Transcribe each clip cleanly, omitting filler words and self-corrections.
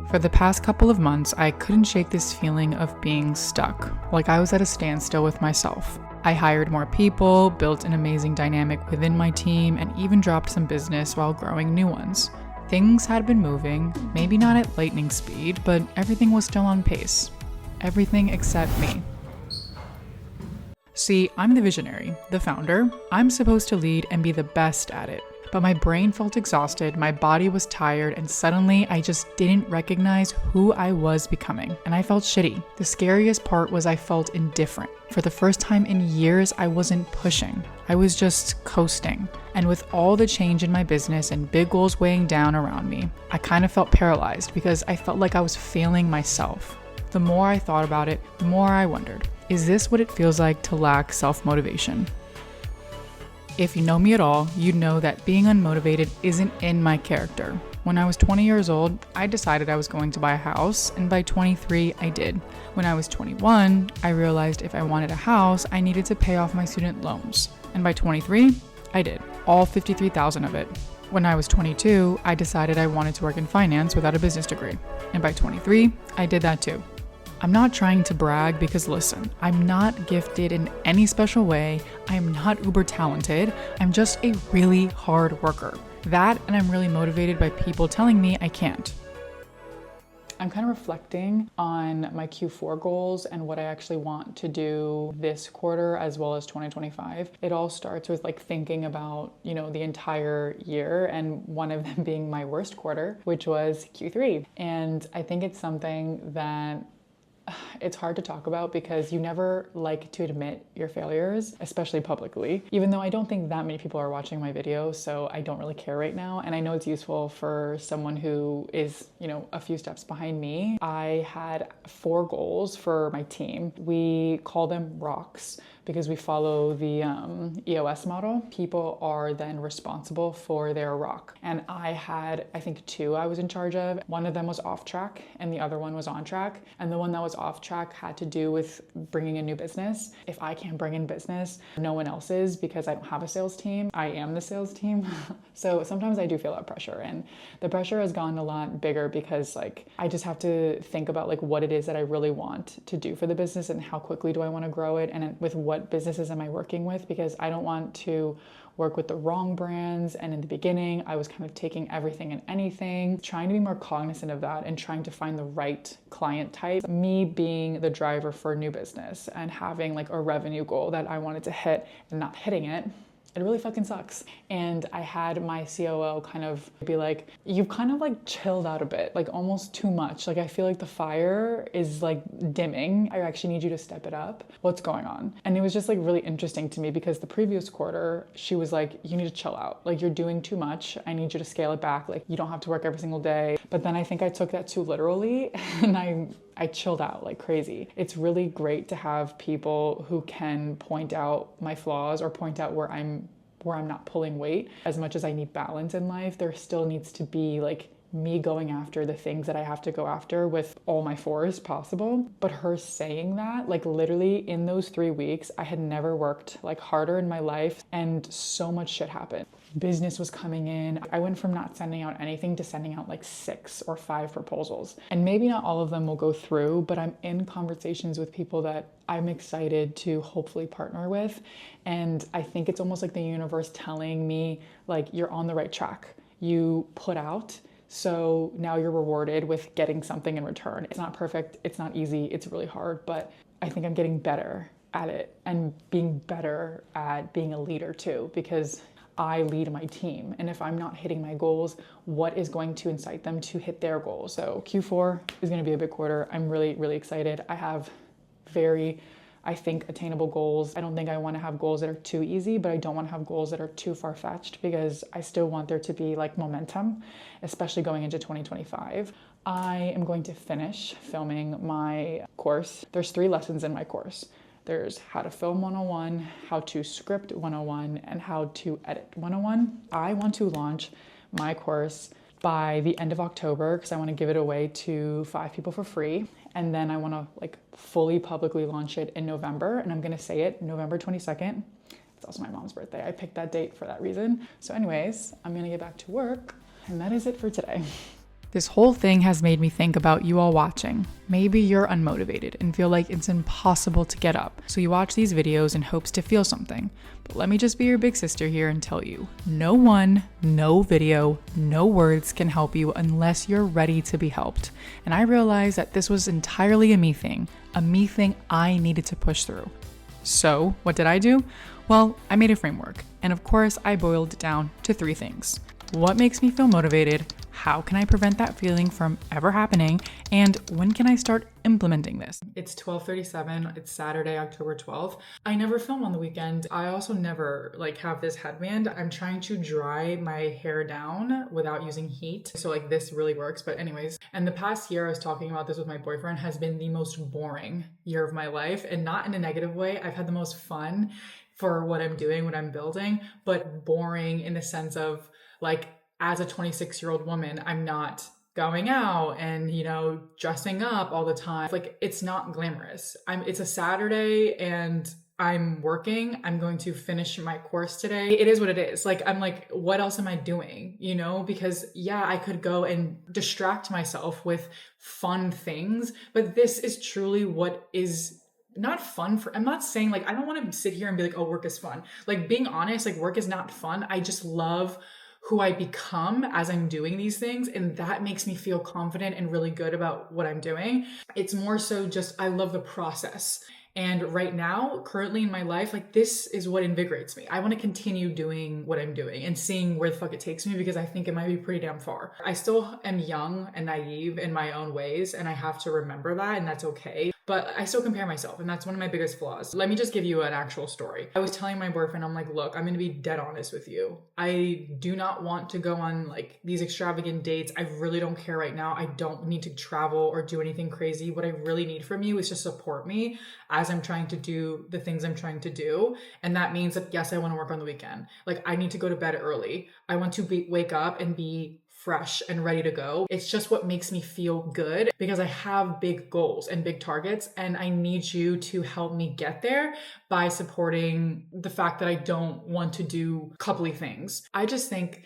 For the past couple of months, I couldn't shake this feeling of being stuck, like I was at a standstill with myself. I hired more people, built an amazing dynamic within my team, and even dropped some business while growing new ones. Things had been moving, maybe not at lightning speed, but everything was still on pace. Everything except me. See, I'm the visionary, the founder. I'm supposed to lead and be the best at it. But my brain felt exhausted, my body was tired, and suddenly I just didn't recognize who I was becoming, and I felt shitty. The scariest part was I felt indifferent. For the first time in years, I wasn't pushing. I was just coasting. And with all the change in my business and big goals weighing down around me, I kind of felt paralyzed because I felt like I was failing myself. The more I thought about it, the more I wondered, is this what it feels like to lack self-motivation? If you know me at all, you'd know that being unmotivated isn't in my character. When I was 20 years old, I decided I was going to buy a house, and by 23, I did. When I was 21, I realized if I wanted a house, I needed to pay off my student loans. And by 23, I did. All 53,000 of it. When I was 22, I decided I wanted to work in finance without a business degree. And by 23, I did that too. I'm not trying to brag because listen, I'm not gifted in any special way. I'm not uber talented. I'm just a really hard worker. That, and I'm really motivated by people telling me I can't. I'm kind of reflecting on my Q4 goals and what I actually want to do this quarter as well as 2025. It all starts with like thinking about, the entire year, and one of them being my worst quarter, which was Q3. And I think it's something that it's hard to talk about because you never like to admit your failures, especially publicly, even though I don't think that many people are watching my video, so I don't really care right now. And I know it's useful for someone who is, a few steps behind me. I had 4 goals for my team. We call them rocks because we follow the EOS model. People are then responsible for their rock. And I had, I think 2 I was in charge of. One of them was off track and the other one was on track. And the one that was off track had to do with bringing in new business. If I can't bring in business, no one else is because I don't have a sales team. I am the sales team. So sometimes I do feel that pressure, and the pressure has gotten a lot bigger because I just have to think about what it is that I really want to do for the business and how quickly do I want to grow it, and with what businesses am I working with, because I don't want to work with the wrong brands. And in the beginning, I was kind of taking everything and anything, trying to be more cognizant of that and trying to find the right client type. Me being the driver for new business and having a revenue goal that I wanted to hit and not hitting it. It really fucking sucks. And I had my COO kind of be like, you've kind of chilled out a bit, almost too much. I feel like the fire is dimming. I actually need you to step it up. What's going on? And it was just really interesting to me because the previous quarter, she was like, you need to chill out. You're doing too much. I need you to scale it back. You don't have to work every single day. But then I think I took that too literally and I chilled out like crazy. It's really great to have people who can point out my flaws or point out where I'm not pulling weight. As much as I need balance in life, there still needs to be me going after the things that I have to go after with all my force possible. But her saying that, literally in those 3 weeks, I had never worked harder in my life, and so much shit happened. Business was coming in. I went from not sending out anything to sending out 6 or 5 proposals. And maybe not all of them will go through, but I'm in conversations with people that I'm excited to hopefully partner with. And I think it's almost like the universe telling me, you're on the right track. You put out, so now you're rewarded with getting something in return. It's not perfect, it's not easy, it's really hard, but I think I'm getting better at it and being better at being a leader too, because I lead my team. And if I'm not hitting my goals, what is going to incite them to hit their goals? So Q4 is going to be a big quarter. I'm really, really excited. I have very, I think, attainable goals. I don't think I want to have goals that are too easy, but I don't want to have goals that are too far-fetched because I still want there to be momentum, especially going into 2025. I am going to finish filming my course. There's 3 lessons in my course. There's how to film 101, how to script 101, and how to edit 101. I want to launch my course by the end of October because I want to give it away to 5 people for free. And then I want to fully publicly launch it in November. And I'm going to say it, November 22nd. It's also my mom's birthday. I picked that date for that reason. So anyways, I'm going to get back to work. And that is it for today. This whole thing has made me think about you all watching. Maybe you're unmotivated and feel like it's impossible to get up, so you watch these videos in hopes to feel something. But let me just be your big sister here and tell you, no one, no video, no words can help you unless you're ready to be helped. And I realized that this was entirely a me thing I needed to push through. So what did I do? Well, I made a framework, and of course I boiled it down to 3 things. What makes me feel motivated? How can I prevent that feeling from ever happening? And when can I start implementing this? It's 12:37. It's Saturday, October 12th. I never film on the weekend. I also never have this headband. I'm trying to dry my hair down without using heat. So this really works. But anyways, and the past year, I was talking about this with my boyfriend, has been the most boring year of my life, and not in a negative way. I've had the most fun for what I'm doing, what I'm building, but boring in the sense of as a 26-year-old woman, I'm not going out and, dressing up all the time. It's not glamorous. It's a Saturday and I'm working. I'm going to finish my course today. It is what it is. What else am I doing? Because I could go and distract myself with fun things, but this is truly what is not fun I'm not saying I don't want to sit here and be oh, work is fun. Being honest, work is not fun. I just love who I become as I'm doing these things. And that makes me feel confident and really good about what I'm doing. It's more so just, I love the process. And right now, currently in my life, this is what invigorates me. I want to continue doing what I'm doing and seeing where the fuck it takes me, because I think it might be pretty damn far. I still am young and naive in my own ways, and I have to remember that, and that's okay. But I still compare myself, and that's one of my biggest flaws. Let me just give you an actual story. I was telling my boyfriend, I'm look, I'm going to be dead honest with you. I do not want to go on these extravagant dates. I really don't care right now. I don't need to travel or do anything crazy. What I really need from you is to support me as I'm trying to do the things I'm trying to do. And that means that, yes, I want to work on the weekend. I need to go to bed early. I want to wake up and be fresh and ready to go. It's just what makes me feel good, because I have big goals and big targets, and I need you to help me get there by supporting the fact that I don't want to do coupley things. I just think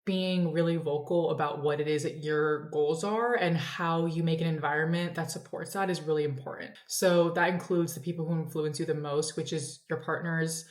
being really vocal about what it is that your goals are and how you make an environment that supports that is really important. So that includes the people who influence you the most, which is your partners,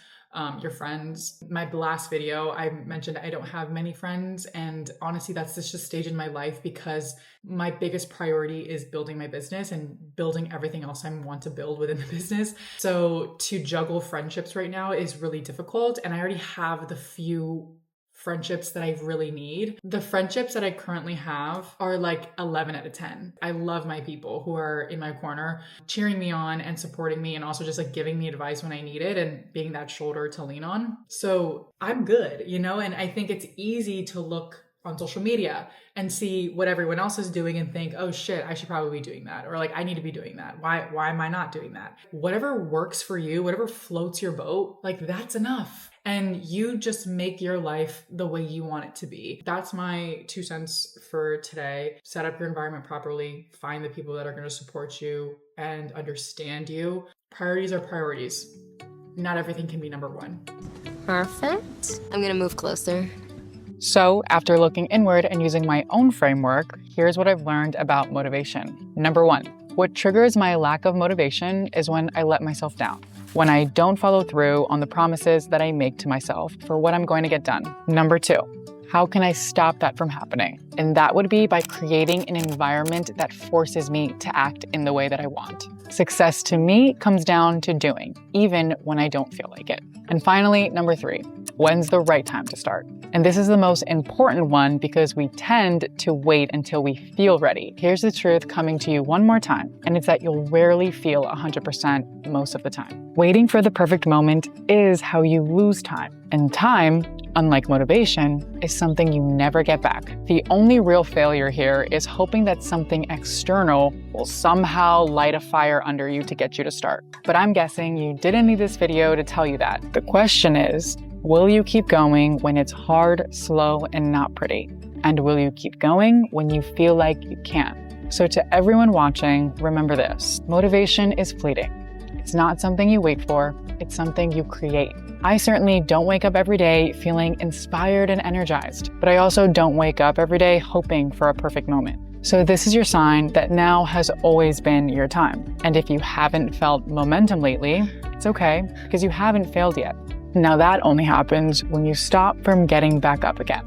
your friends. My last video, I mentioned I don't have many friends, and honestly, that's just a stage in my life because my biggest priority is building my business and building everything else I want to build within the business. So to juggle friendships right now is really difficult, and I already have the few friendships that I really need. The friendships that I currently have are 11 out of 10. I love my people who are in my corner, cheering me on and supporting me, and also just giving me advice when I need it and being that shoulder to lean on. So I'm good, and I think it's easy to look on social media and see what everyone else is doing and think, oh shit, I should probably be doing that. Or I need to be doing that. Why am I not doing that? Whatever works for you, whatever floats your boat, that's enough. And you just make your life the way you want it to be. That's my 2 cents for today. Set up your environment properly. Find the people that are going to support you and understand you. Priorities are priorities. Not everything can be number 1. Perfect. I'm going to move closer. So after looking inward and using my own framework, here's what I've learned about motivation. Number 1, what triggers my lack of motivation is when I let myself down. When I don't follow through on the promises that I make to myself for what I'm going to get done. Number 2, how can I stop that from happening? And that would be by creating an environment that forces me to act in the way that I want. Success to me comes down to doing, even when I don't feel like it. And finally, number 3, when's the right time to start? And this is the most important one because we tend to wait until we feel ready. Here's the truth coming to you one more time, and it's that you'll rarely feel 100% most of the time. Waiting for the perfect moment is how you lose time. And time, unlike motivation, is something you never get back. The only real failure here is hoping that something external will somehow light a fire under you to get you to start. But I'm guessing you didn't need this video to tell you that. The question is, will you keep going when it's hard, slow, and not pretty? And will you keep going when you feel like you can't? So to everyone watching, remember this: motivation is fleeting. It's not something you wait for, it's something you create. I certainly don't wake up every day feeling inspired and energized, but I also don't wake up every day hoping for a perfect moment. So this is your sign that now has always been your time. And if you haven't felt momentum lately, it's okay, because you haven't failed yet. Now that only happens when you stop from getting back up again.